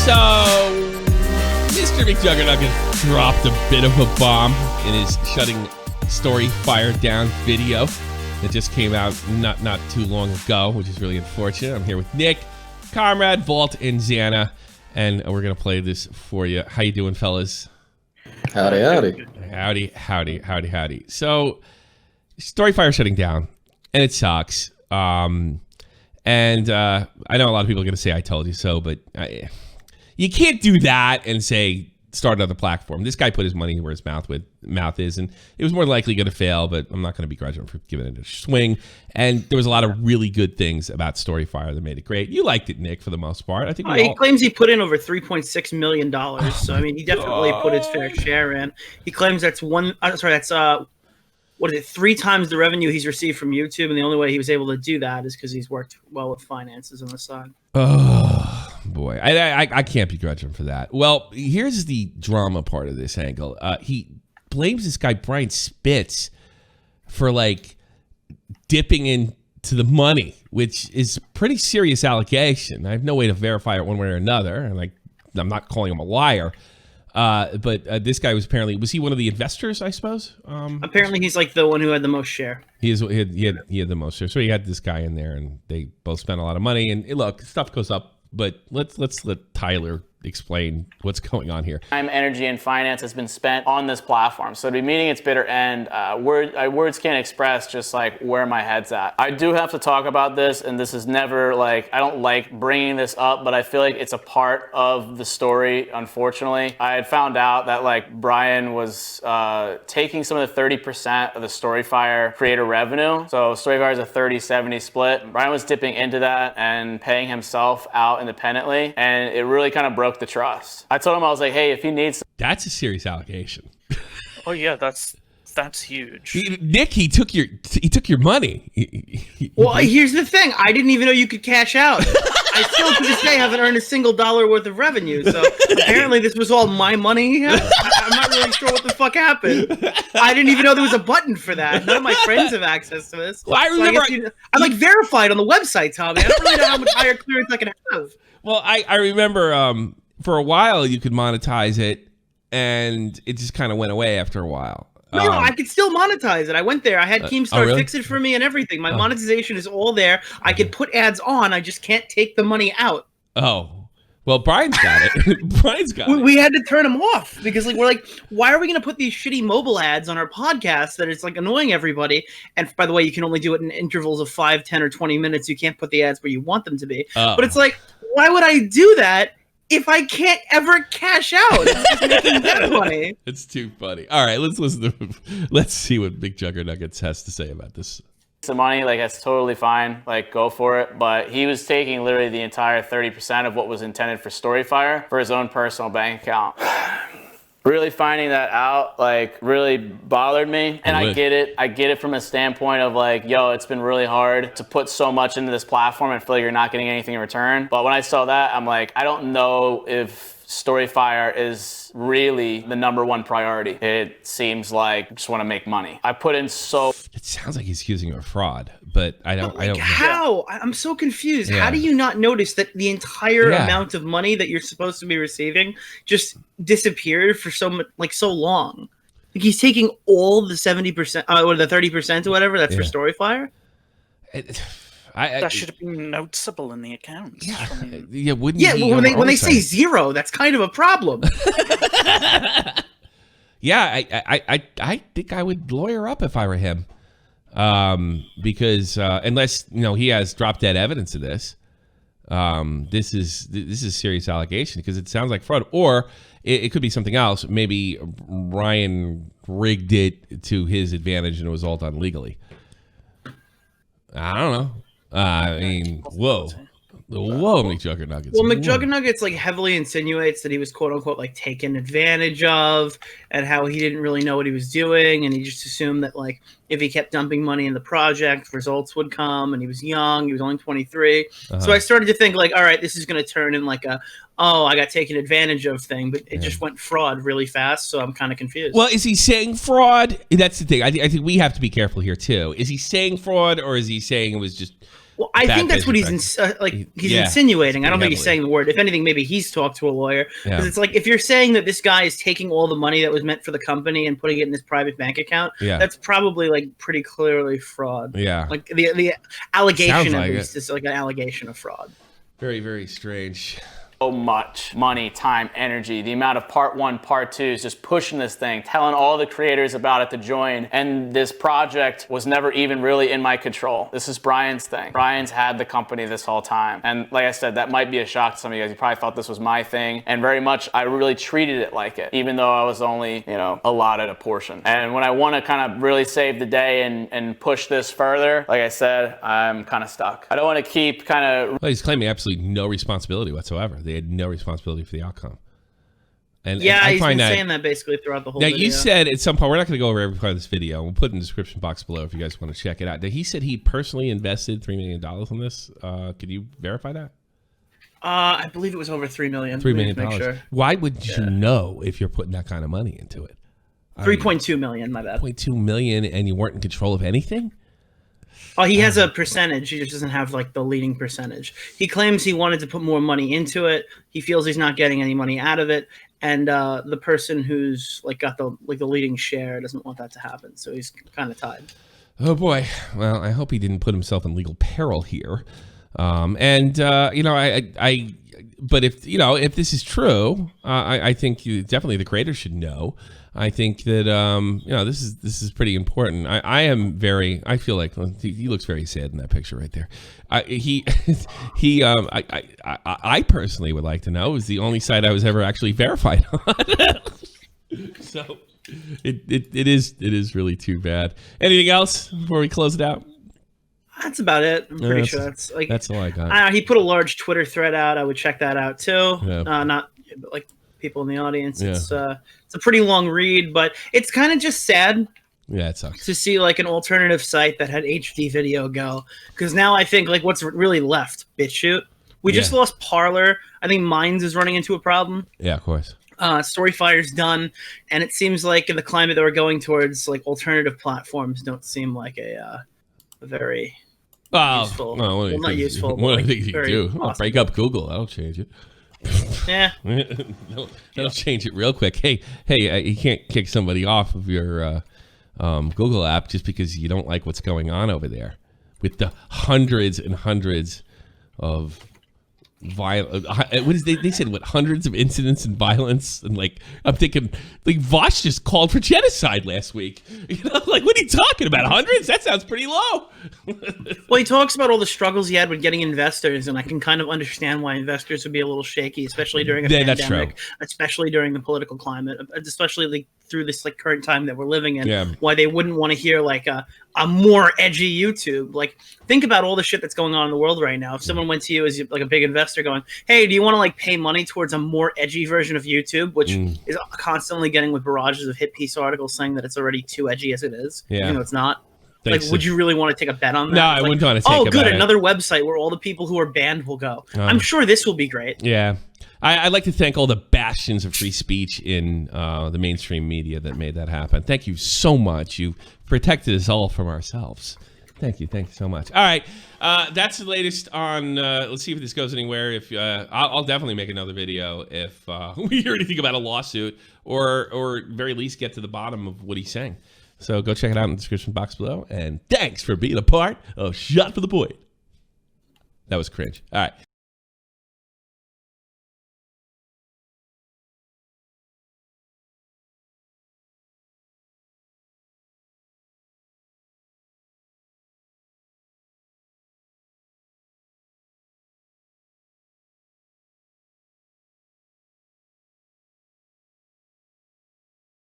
So, Mr. McJuggerNuggets dropped a bit of a bomb in his shutting StoryFire down video that just came out not too long ago, which is really unfortunate. I'm here with Nick, Comrade, Vault, and Xana, and we're going to play this for you. How you doing, fellas? Howdy, howdy. Howdy. So, StoryFire shutting down, and it sucks. And I know a lot of people are going to say I told you so, but you can't do that and say start another platform. This guy put his money where his mouth is, and it was more likely going to fail, but I'm not going to begrudge him for giving it a swing. And there was a lot of really good things about StoryFire that made it great. You liked it, Nick, for the most part. I think he claims he put in over $3.6 million. So I mean, he definitely put his fair share in. He claims that's 3 times the revenue he's received from YouTube, and the only way he was able to do that is because he's worked well with finances on the side. Oh boy, I can't begrudge him for that. Well, here's the drama part of this angle. He blames this guy Brian Spitz for like dipping into the money, which is a pretty serious allegation. I have no way to verify it one way or another, and I'm not calling him a liar. But this guy was he one of the investors, I suppose? Apparently he's like the one who had the most share. He had the most share. So he had this guy in there, and they both spent a lot of money. And look, stuff goes up, but let's let Tyler explain what's going on here. Time, energy, and finance has been spent on this platform. So to be meeting its bitter end, words can't express just like where my head's at. I do have to talk about this, and this is never like, I don't like bringing this up, but I feel like it's a part of the story, unfortunately. I had found out that like Brian was taking some of the 30% of the StoryFire creator revenue. So StoryFire is a 30-70 split. Brian was dipping into that and paying himself out independently, and it really kind of broke the trust. I told him, I was like, hey, if you need that's a serious allegation. Oh yeah, that's huge. Nick, he took your money. Well, here's the thing. I didn't even know you could cash out. I still to this day haven't earned a single dollar worth of revenue. So apparently this was all my money. I'm not really sure what the fuck happened. I didn't even know there was a button for that. None of my friends have access to this. Well, I remember I'm like verified on the website, Tommy. I don't really know how much higher clearance I can have. Well, I remember for a while you could monetize it, and it just kind of went away after a while. No, I could still monetize it. I went there. I had Keemstar really? fix it for me and everything. My monetization is all there. I could put ads on. I just can't take the money out. Oh, well, Brian's got it. We had to turn them off because we're like, why are we going to put these shitty mobile ads on our podcast that it's like annoying everybody? And by the way, you can only do it in intervals of 5, 10, or 20 minutes. You can't put the ads where you want them to be. But it's like, why would I do that if I can't ever cash out? It's just making that money. It's too funny. All right, let's see what McJuggerNuggets has to say about this. some money, like that's totally fine, like go for it. But he was taking literally the entire 30% of what was intended for StoryFire for his own personal bank account. Really finding that out, like, really bothered me. And I get it. I get it from a standpoint of like, yo, it's been really hard to put so much into this platform and feel like you're not getting anything in return. But when I saw that, I'm like, I don't know if StoryFire is really the #1 priority. It seems like I just want to make money. I put in so... It sounds like he's accusing you of fraud, but I don't know. How? I'm so confused. Yeah. How do you not notice that the entire amount of money that you're supposed to be receiving just disappeared for so long? Like he's taking all the 70%, or the 30% or whatever that's for StoryFire? That should have been noticeable in the accounts. Yeah, when they say zero, that's kind of a problem. Yeah, I think I would lawyer up if I were him, because unless he has drop dead evidence of this, this is a serious allegation because it sounds like fraud, or it could be something else. Maybe Ryan rigged it to his advantage and it was all done legally. I don't know. I mean, whoa, McJuggerNuggets. Well, McJuggerNuggets heavily insinuates that he was quote unquote taken advantage of, and how he didn't really know what he was doing, and he just assumed that if he kept dumping money in the project, results would come. And he was young; he was only 23. So I started to think all right, this is going to turn in I got taken advantage of thing, but it just went fraud really fast. So I'm kind of confused. Well, is he saying fraud? That's the thing. I think we have to be careful here too. Is he saying fraud, or is he saying it was just Well, I think that's what he's insinuating. I don't think he's saying the word. If anything, maybe he's talked to a lawyer. Because it's like, if you're saying that this guy is taking all the money that was meant for the company and putting it in his private bank account, that's probably like pretty clearly fraud. Yeah. Like the allegation at least is like an allegation of fraud. Very, very strange. So much money, time, energy. The amount of part 1, part 2 is just pushing this thing, telling all the creators about it to join. And this project was never even really in my control. This is Brian's thing. Brian's had the company this whole time. And like I said, that might be a shock to some of you guys. You probably thought this was my thing. And very much, I really treated it like it, even though I was only, allotted a portion. And when I want to kind of really save the day and push this further, like I said, I'm kind of stuck. I don't want to keep kind of... Well, he's claiming absolutely no responsibility whatsoever. They had no responsibility for the outcome. And he's I find been saying that basically throughout the whole video. You said at some point, we're not going to go over every part of this video. We'll put it in the description box below if you guys want to check it out. He said he personally invested $3 million on this. Could you verify that? I believe it was over $3 million. $3 million. Sure. Why would you know if you're putting that kind of money into it? 3.2 million, my bad. 3.2 million, and you weren't in control of anything? Oh, he has a percentage. He just doesn't have like the leading percentage. He claims he wanted to put more money into it. He feels he's not getting any money out of it, and the person who's like got the leading share doesn't want that to happen. So he's kind of tied. Oh boy. Well, I hope he didn't put himself in legal peril here. But if this is true, I think definitely the creators should know. I think that this is pretty important. I feel like he looks very sad in that picture right there. I personally would like to know, is the only site I was ever actually verified on. So it is really too bad. Anything else before we close it out? That's about it. I'm pretty sure that's all I got. He put a large Twitter thread out. I would check that out too. Yeah. Not like people in the audience. Yeah. It's a pretty long read, but it's kind of just sad. Yeah, it sucks to see like an alternative site that had HD video go, because now I think like what's really left, BitChute. We just lost Parler. I think Minds is running into a problem. Yeah, of course. StoryFire's done, and it seems like in the climate that we're going towards, like alternative platforms don't seem like a very useful. Well, not useful. One of the things you can do, break up Google. That'll change it. Yeah, that'll change it real quick. Hey, you can't kick somebody off of your Google app just because you don't like what's going on over there with the hundreds and hundreds of violent. What is they said? What, hundreds of incidents and violence? And like, I'm thinking, like Vosh just called for genocide last week. Like, what are you talking about? Hundreds? That sounds pretty low. Well, he talks about all the struggles he had with getting investors, and I can kind of understand why investors would be a little shaky, especially during a pandemic, especially during the political climate, especially like through this like current time that we're living in. Yeah. Why they wouldn't want to hear like a more edgy YouTube. Like, think about all the shit that's going on in the world right now. If someone went to you as like a big investor going, hey, do you want to like pay money towards a more edgy version of YouTube, which is constantly getting with barrages of hit piece articles saying that it's already too edgy as it is, even though it's not. Like, would you really want to take a bet on that? No, I wouldn't want to take a bet. Oh, good, another website where all the people who are banned will go. I'm sure this will be great. Yeah. I'd like to thank all the bastions of free speech in the mainstream media that made that happen. Thank you so much. You protected us all from ourselves. Thank you so much. All right, that's the latest on. Let's see if this goes anywhere. If I'll definitely make another video if we hear anything about a lawsuit, or very least get to the bottom of what he's saying. So go check it out in the description box below. And thanks for being a part of Shot for the Point. That was cringe. All right.